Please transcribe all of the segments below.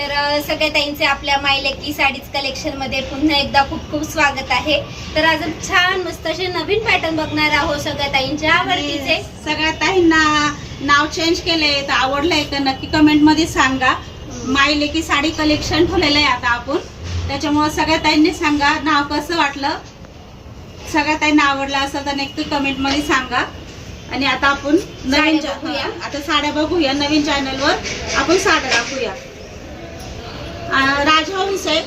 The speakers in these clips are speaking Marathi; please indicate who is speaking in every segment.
Speaker 1: तर सगळ्या ताईंचे आपल्या माय लेकी साडीज कलेक्शन मध्ये पुन्हा एकदा खूप खूप स्वागत आहे। तर आज छान मस्त असे नवीन पॅटर्न बघणार आहोत सगळ्या ताईंच्या आवडतीचे।
Speaker 2: सगळ्या ताईंना नाव चेंज केलंय तर आवडलंय का नक्की कमेंट मध्ये सांगा। माय लेकी साडी कलेक्शन ठेवलेलं आहे आता आपण, त्याच्यामुळे सगळ्या ताईंनी सांगा नाव कसं वाटलं। सगळ्या ताईंना आवडलं असेल तर नक्की कमेंट मध्ये सांगा। आणि आता आपण नवीन आता साड्या बघूया, नवीन चॅनल वर आपण साड्या दाखवूया। राजहंस आहे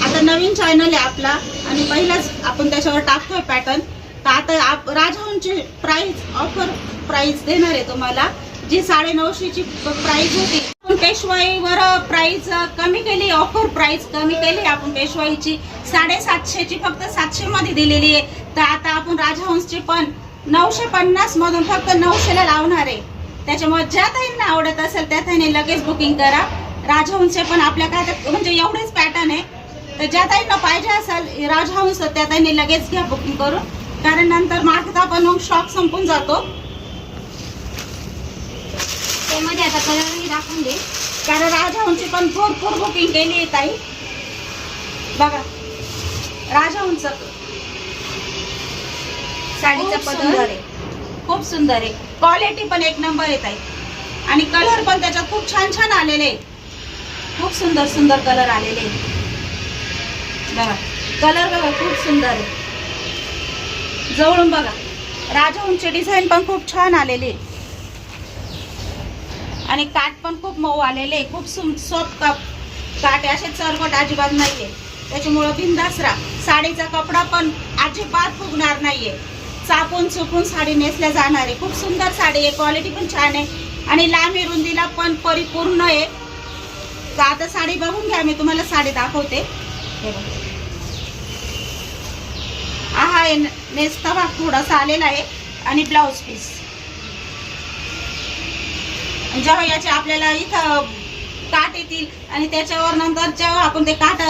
Speaker 2: आता नवीन चॅनल आहे आपला आणि पहिलाच आपण त्याच्यावर टाकतोय पॅटर्न। तर आता राजहंसची प्राइस ऑफर प्राइस देणार आहे तुम्हाला, जी 950 ची प्राइस होती आपण पेशवाईवर प्राइस कमी केली, ऑफर प्राइस कमी केली आपण पेशवाईची 750 ची फक्त 700 मध्ये दिलेली आहे। तर आता आपण राजहंसची पण 950 मधून फक्त 900 ला लावणार आहे। त्याच्यामुळे ज्या ताईंना आवडत असेल त्या ताईंनी लगेच बुकिंग करा। राजहंसचे पण आपल्या काय म्हणजे एवढेच पॅटर्न आहे, तर ज्या ताईंना पाहिजे असेल राजहंस त्या ताईंनी लगेच घ्या बुकिंग करून, कारण नंतर मार्केट पण स्टॉक संपून जातो।
Speaker 1: त्यामध्ये आता कलरही दाखवून दे,
Speaker 2: कारण राजहंसची पण भरपूर बुकिंग केली आहे ताई। बघा राजहंस
Speaker 1: साडीचा पदर
Speaker 2: खूप सुंदर आहे, क्वालिटी पण एक नंबर आहे ताई आणि कलर पण त्याच्यात खूप छान छान आलेले आहे, खूप सुंदर सुंदर कलर आलेले बघा। कलर बघा खूप सुंदर आहे, जवळून बघा। राजहंसचे डिझाईन पण खूप छान आलेले आणि काठ पण खूप मऊ आलेले, खूप सॉफ्ट काठ असे चरबट अजिबात नाहीये, त्याच्यामुळे बिंदास राहा। साडीचा कपडा पण अजिबात फुगणार नाहीये, चापून चुपून साडी नेसल्या जाणार आहे। खूप सुंदर साडी आहे, क्वालिटी पण छान आहे आणि लांबी रुंदीला पण परिपूर्ण आहे। तर आता साडी बघून घ्या, मी तुम्हाला साडी दाखवते। हे बघा, हा नेसता भाग थोडासा आलेला आहे आणि ब्लाउज पीस जेव्हा याचे आपल्याला इथं काठ येतील आणि त्याच्यावर नंतर जेव्हा आपण ते काठ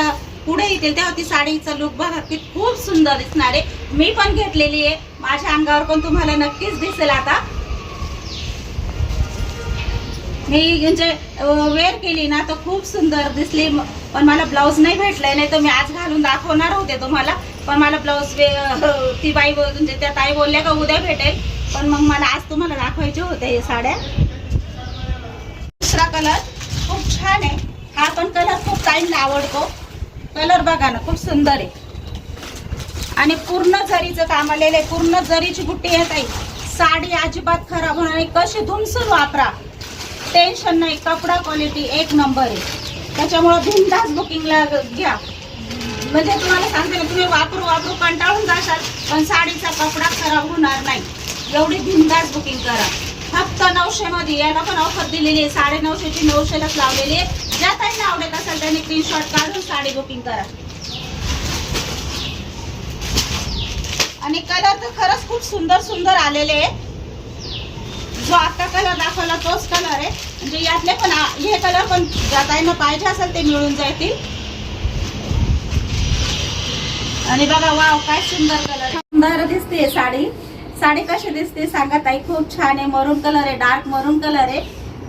Speaker 2: पुढे येतील तेव्हा ती साडीचा लुक बघा की खूप सुंदर दिसणार आहे। मी पण घेतलेली आहे, माझ्या अंगावर पण तुम्हाला नक्कीच दिसेल। आता मी म्हणजे वेअर केली ना तर खूप सुंदर दिसली, पण मला ब्लाऊज नाही भेटलाय, नाही तर मी आज घालून दाखवणार होते तुम्हाला, पण मला ब्लाऊज ती बाई म्हणजे त्या ताई बोलल्या का उद्या भेटेल, पण मग मला आज तुम्हाला दाखवायचे होते हे साड्या। दुसरा कलर खूप छान आहे, हा पण कलर खूप ताईंना आवडतो। कलर बघा ना खूप सुंदर आहे आणि पूर्ण जरीचं काम आलेलं आहे, पूर्ण जरीची बुट्टी येत आहे। साडी अजिबात खराब होणार नाही, कशी धुमसून वापरा, टेन्शन नाही, कपडा क्वालिटी एक नंबर आहे। त्याच्यामुळे बिनधास्त बुकिंगला घ्या, म्हणजे तुम्हाला सांगते ना तुम्ही वापरू वापरू कंटाळून जाशाल पण साडीचा कपडा खराब होणार नाही, एवढी बिनधास्त बुकिंग करा। फक्त 900 मध्ये याला पण ऑफर दिलेली आहे, 950 ची 900 लाच लावलेली आहे। ज्या ताईंना आवडत असेल त्यांनी स्क्रीनशॉट काढून साडी बुकिंग करा। आणि कलर तर खरंच खूप सुंदर सुंदर आलेले आहे, जो आता कलर दाखवला तोच कलर आहे, म्हणजे यातले पण हे कलर पण ज्या ताईंना पाहिजे असेल ते मिळून जातील। आणि बघा वाव काय सुंदर कलर, सुंदर दिसते साडी। साडी कशी दिसते सांगा ताई, खूप छान आहे, मरून कलर आहे, डार्क मरून कलर आहे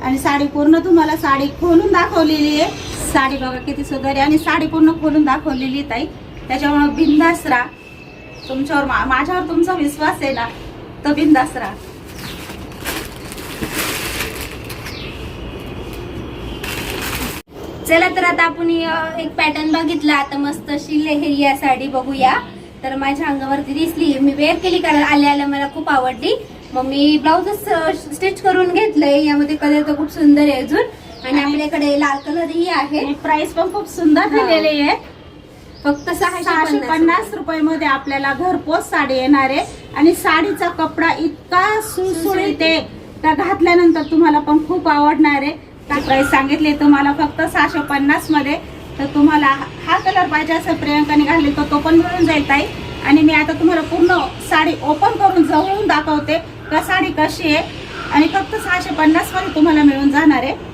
Speaker 2: आणि साडी पूर्ण तुम्हाला साडी खोलून दाखवलेली आहे। साडी बघा किती सुंदर आहे आणि साडी पूर्ण खोलून दाखवलेली आहे ताई, त्याच्यामुळे बिंदास राहा। तुमच्यावर माझ्यावर तुमचा विश्वास आहे ना, तर बिंदास राहा।
Speaker 1: चला तर आता आपण एक पॅटर्न बघितला, आता मस्त अशी लेहरिया साडी बघूया। तर माझ्या अंगावरती दिसली, मी वेअर केली कारण आल्या मला खूप आवडली, मग मी ब्लाउज स्टिच करून घेतलंय। यामध्ये कलर तर खूप सुंदर आहे अजून आणि आपल्याकडे लाल कलर ही आहे।
Speaker 2: प्राइस पण खूप सुंदर दिलेली आहे,
Speaker 1: फक्त
Speaker 2: 650 रुपये मध्ये आपल्याला घरपोच साडी येणार आहे आणि साडीचा कपडा इतका सुळसुळीत आहे त्या घातल्यानंतर तुम्हाला पण खूप आवडणार आहे। प्राइस सांगितले तुम्हाला फक्त 650 मध्ये, तर तुम्हाला हा कलर पाहिजे असेल प्रियंकाने घातले तर तो पण मिळून जाईल ताई। आणि मी आता तुम्हाला पूर्ण साडी ओपन करून जवळून दाखवते का साडी कशी आहे आणि फक्त 650 मध्ये तुम्हाला मिळून जाणार आहे।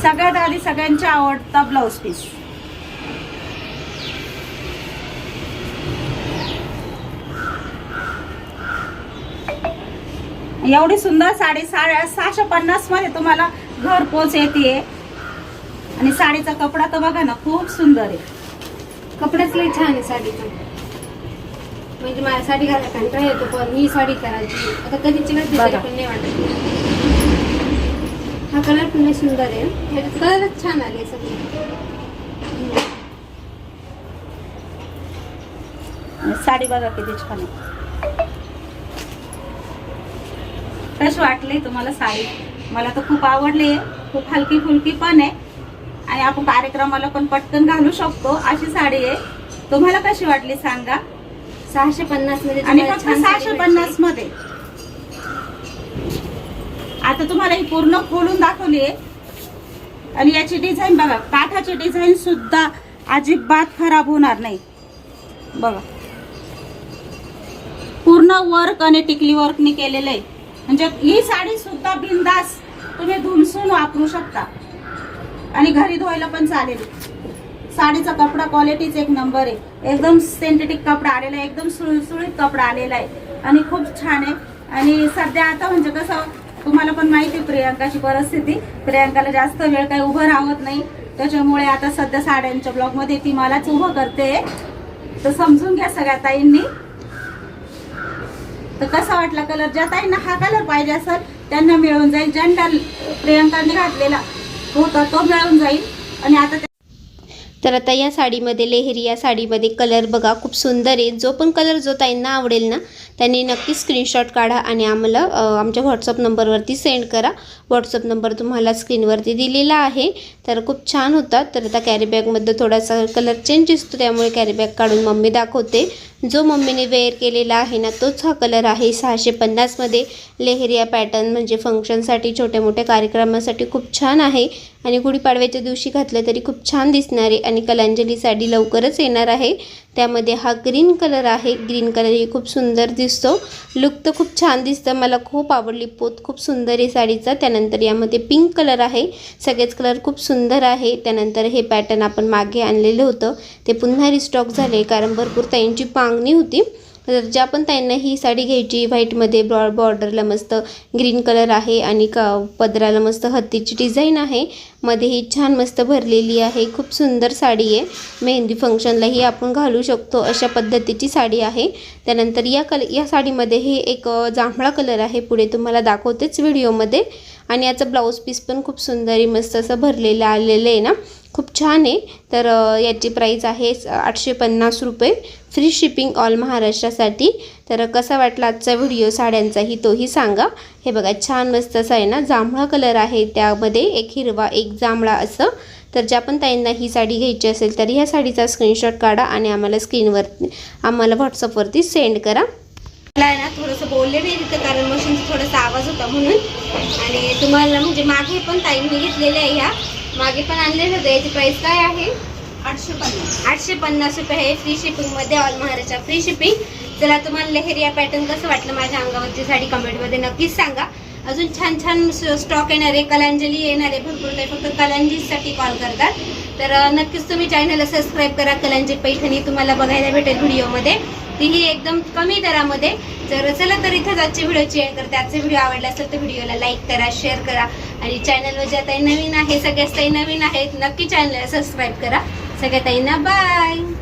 Speaker 2: सगळ्यात आधी सगळ्यांचा आवडता ब्लाउज पीस, एवढी सुंदर साडी 650 मध्ये तुम्हाला घर पोच येते. आणि साडीचा कपडा तर बघा ना, खूप सुंदर आहे.
Speaker 1: कपड्याच लई छान आहे साडीचा. म्हणजे मला साडी घालायला कंटाळा येतो, पण ही साडी करायची आता कधीची कधी
Speaker 2: बघा.
Speaker 1: पण नाही वाटत. हा कलर पण लई सुंदर आहे. ह्याच्यात कलरच छान आले सगळे.
Speaker 2: साडी बघा किती छान आहे. कशी वाटली तुम्हाला साडी? मला तर खूप आवडली. खूप हलकी फुलकी पण आहे आणि आपण कार्यक्रमाला पण पटकन घालू शकतो अशी साडी आहे. तुम्हाला कशी वाटली सांगा.
Speaker 1: 650 मध्ये
Speaker 2: आणि
Speaker 1: तुम्हाला
Speaker 2: फक्त
Speaker 1: छान साडी
Speaker 2: 650 मध्ये. आता तुम्हाला ही पूर्ण खोलून दाखवली आहे. आणि याची डिझाईन बघा, काठाची डिझाईन सुद्धा अजिबात खराब होणार नाही. बघा पूर्ण वर्क आणि टिकली वर्कने केलेलं आहे. म्हणजे ही साडी सुद्धा बिंदास तुम्ही धुमसून वापरू शकता आणि घरी धुवायला पण चालेल. साडीचा कपडा क्वालिटीच एक नंबर आहे. एकदम सिंथेटिक कपडा आलेला आहे, एकदम सुळसुळीत कपडा आलेला आहे आणि खूप छान आहे. आणि सध्या आता म्हणजे कसं तुम्हाला पण माहिती आहे प्रियांकाची परिस्थिती. प्रियांकाला जास्त वेळ काही उभं राहत नाही, त्याच्यामुळे आता सध्या साड्यांच्या ब्लॉग मध्ये ती मलाच उभं करते. तर समजून घ्या सगळ्या ताईंनी. तर कसा वाटला कलर? ज्या ताईंना हा कलर पाहिजे असेल त्यांना मिळून जाईल. ज्यांना प्रियांकाने घातलेला होता तो मिळून जाईल. आणि आता
Speaker 1: तर आता या साडीमध्ये, लेहरी या साडीमध्ये कलर बघा खूप सुंदर आहे. जो पण कलर जो ताईंना आवडेल ना त्यांनी नक्की स्क्रीनशॉट काढा आणि आम्हाला आमच्या व्हॉट्सअप नंबरवरती सेंड करा. व्हॉट्सअप नंबर तुम्हाला स्क्रीनवरती दिलेला आहे. तर खूप छान होता. तर आता कॅरीबॅगमध्ये थोडासा कलर चेंज दिसतो, त्यामुळे कॅरीबॅग काढून मम्मी दाखवते. जो मम्मीने वेअर केलेला आहे ना तोच हा कलर आहे. 650 मध्ये लेहरिया पॅटर्न, म्हणजे फंक्शनसाठी, छोट्या मोठ्या कार्यक्रमासाठी खूप छान आहे. आणि गुढीपाडव्याच्या दिवशी घातलं तरी खूप छान दिसणार आहे. आणि कलांजली साडी लवकरच येणार आहे. त्यामध्ये हा ग्रीन कलर आहे. ग्रीन कलर ही खूप सुंदर दिसतो. लुक तर खूप छान दिसतं. मला खूप आवडली. पोत खूप सुंदर आहे साडीचा. त्यानंतर यामध्ये पिंक कलर आहे. सगळेच कलर खूप सुंदर आहे. त्यानंतर हे पॅटर्न आपण मागे आणलेलं होतं, ते पुन्हा रिस्टॉक झाले कारण भरपूर ताईंची मागणी होती. तर ज्या पण ताईंना ही साडी घ्यायची, व्हाईटमध्ये बॉर्डरला मस्त ग्रीन कलर आहे आणि पदराला मस्त हत्तीची डिझाईन आहे. मध्ये ही छान मस्त भरलेली आहे. खूप सुंदर साडी आहे. मेहंदी फंक्शनलाही आपण घालू शकतो अशा पद्धतीची साडी आहे. त्यानंतर या साडीमध्ये हे एक जांभळा कलर आहे. पुढे तुम्हाला दाखवतेच व्हिडिओमध्ये. आणि याचं ब्लाऊज पीस पण खूप सुंदर आहे. मस्त असं भरलेलं आलेलं आहे ना, खूप छान आहे. तर याची प्राईस आहे 850 रुपये. फ्री शिपिंग ऑल महाराष्ट्रासाठी. तर कसा वाटला आजचा व्हिडिओ साड्यांचाही तोही सांगा. हे बघा छान मस्त असं आहे ना, जांभळा कलर आहे, त्यामध्ये एक हिरवा एक जांभळा असं. तर ज्या पण ताईंना ही साडी घ्यायची असेल तर ह्या साडीचा स्क्रीनशॉट काढा आणि आम्हाला व्हॉट्सअपवरती सेंड करा. मला ना थोडंसं बोलले नाही तिथं कारण मशीनचा थोडासा आवाज होता म्हणून. आणि तुम्हाला म्हणजे मागे पण ताईंनी घेतलेले आहे, ह्या मागे पण आणलेलं होतं. याची प्राईस काय आहे? 850 रुपये आहे. फ्री शिपिंगमध्ये, ऑल महाराष्ट्र फ्री शिपिंग. चला, तुम्हाला लेहरिया पॅटर्न कसं वाटलं माझ्या अंगावरची साडी कमेंटमध्ये नक्कीच सांगा. अजून छान छान स्टॉक येणार आहे. कलांजली येणार आहे भरपूर. काही फक्त कलांजलीसाठी कॉल करतात. तर नक्कीच तुम्ही चॅनलला सबस्क्राईब करा. कलांजली पैठणी तुम्हाला बघायला भेटेल व्हिडिओमध्ये, तीही एकदम कमी दरामध्ये. तर चला, तर इथंच आजची व्हिडिओची एंड करते. आजचा व्हिडिओ आवडला असेल तर व्हिडिओला लाईक करा, शेअर करा. आणि चॅनलवर ज्या ताई नवीन आहे, सगळ्याच ताई नवीन आहेत, नक्की चॅनलला सबस्क्राईब करा. सगळ्या ताईंना बाय.